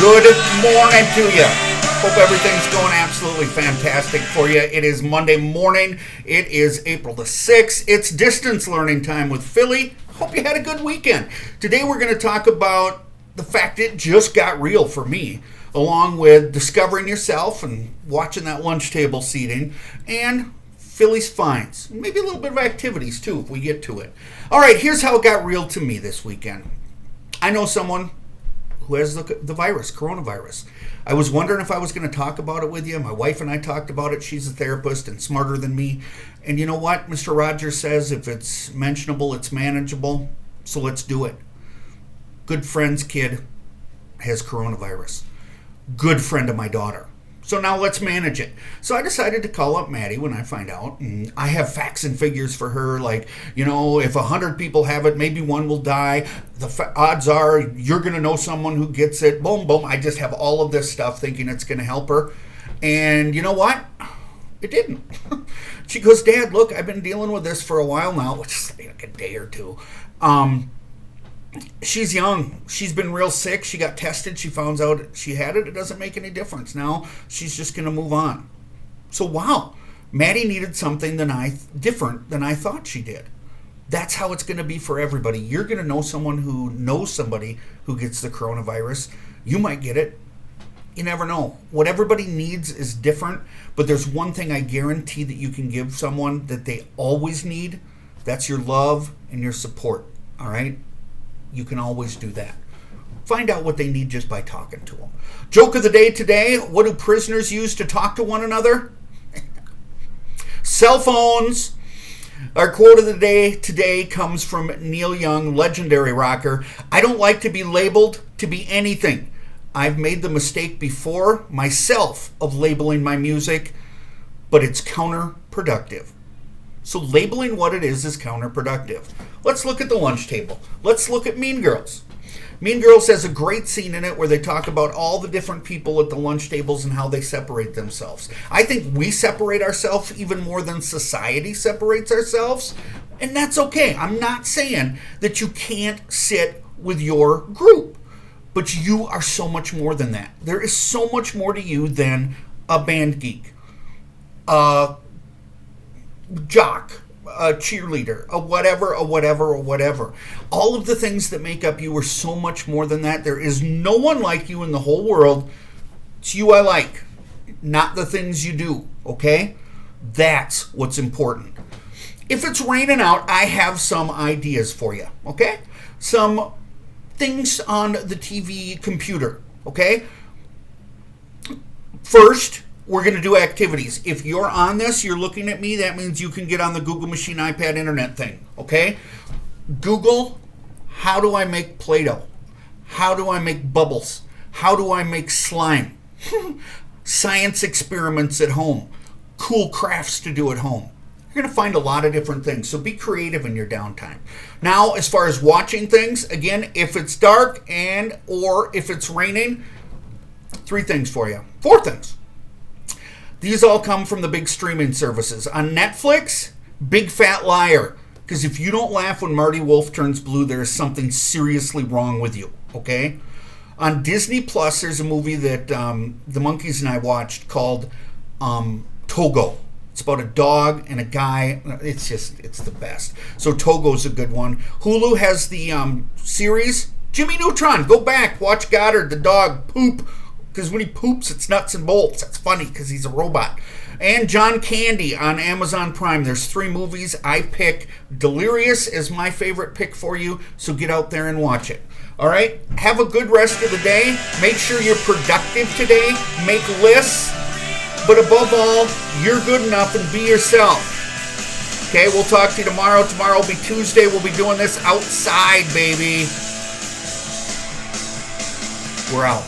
Good morning to you. Hope everything's going absolutely fantastic for you. It is Monday morning. It is April the 6th. It's distance learning time with Philly. Hope you had a good weekend. Today we're going to talk about the fact it just got real for me, along with discovering yourself and watching that lunch table seating, and Philly's finds. Maybe a little bit of activities too if we get to it. All right, here's how it got real to me this weekend. I know someone who has the virus, coronavirus. I was wondering if I was going to talk about it with you. My wife and I talked about it. She's a therapist and smarter than me. And you know what? Mr. Rogers says if it's mentionable, it's manageable. So let's do it. Good friend's kid has coronavirus. Good friend of my daughter. So now let's manage it. So I decided to call up Maddie when I find out. And I have facts and figures for her. Like, you know, if 100 people have it, maybe one will die. The odds are you're going to know someone who gets it. Boom, boom. I just have all of this stuff thinking it's going to help her. And you know what? It didn't. She goes, Dad, look, I've been dealing with this for a while now, which is like a day or two. She's young. She's been real sick. She got tested. She found out she had it. It doesn't make any difference. Now she's just going to move on. So, wow. Maddie needed something different than I thought she did. That's how it's going to be for everybody. You're going to know someone who knows somebody who gets the coronavirus. You might get it. You never know. What everybody needs is different, but there's one thing I guarantee that you can give someone that they always need. That's your love and your support. All right? You can always do that. Find out what they need just by talking to them. Joke of the day today, what do prisoners use to talk to one another? Cell phones. Our quote of the day today comes from Neil Young, legendary rocker. I don't like to be labeled to be anything. I've made the mistake before myself of labeling my music, but it's counterproductive. So labeling what it is counterproductive. Let's look at the lunch table. Let's look at Mean Girls. Mean Girls has a great scene in it where they talk about all the different people at the lunch tables and how they separate themselves. I think we separate ourselves even more than society separates ourselves, and that's okay. I'm not saying that you can't sit with your group, but you are so much more than that. There is so much more to you than a band geek, a jock, a cheerleader, a whatever. All of the things that make up you are so much more than that. There is no one like you in the whole world. It's you I like, not the things you do, okay? That's what's important. If it's raining out, I have some ideas for you, okay? Some things on the TV computer, okay? First, we're going to do activities. If you're on this, you're looking at me, that means you can get on the Google machine, iPad, internet thing, okay? Google, how do I make Play-Doh? How do I make bubbles? How do I make slime? Science experiments at home. Cool crafts to do at home. You're going to find a lot of different things, so be creative in your downtime. Now, as far as watching things, again, if it's dark or if it's raining, 3 things for you. 4 things. These all come from the big streaming services. On Netflix, Big Fat Liar. Because if you don't laugh when Marty Wolf turns blue, there is something seriously wrong with you, okay? On Disney Plus, there's a movie that the monkeys and I watched called Togo. It's about a dog and a guy. It's the best. So Togo's a good one. Hulu has the series Jimmy Neutron. Go back, watch Goddard, the dog, poop. Because when he poops, it's nuts and bolts. That's funny because he's a robot. And John Candy on Amazon Prime. There's 3 movies. I pick Delirious as my favorite pick for you, so get out there and watch it. All right? Have a good rest of the day. Make sure you're productive today. Make lists. But above all, you're good enough and be yourself. Okay, we'll talk to you tomorrow. Tomorrow will be Tuesday. We'll be doing this outside, baby. We're out.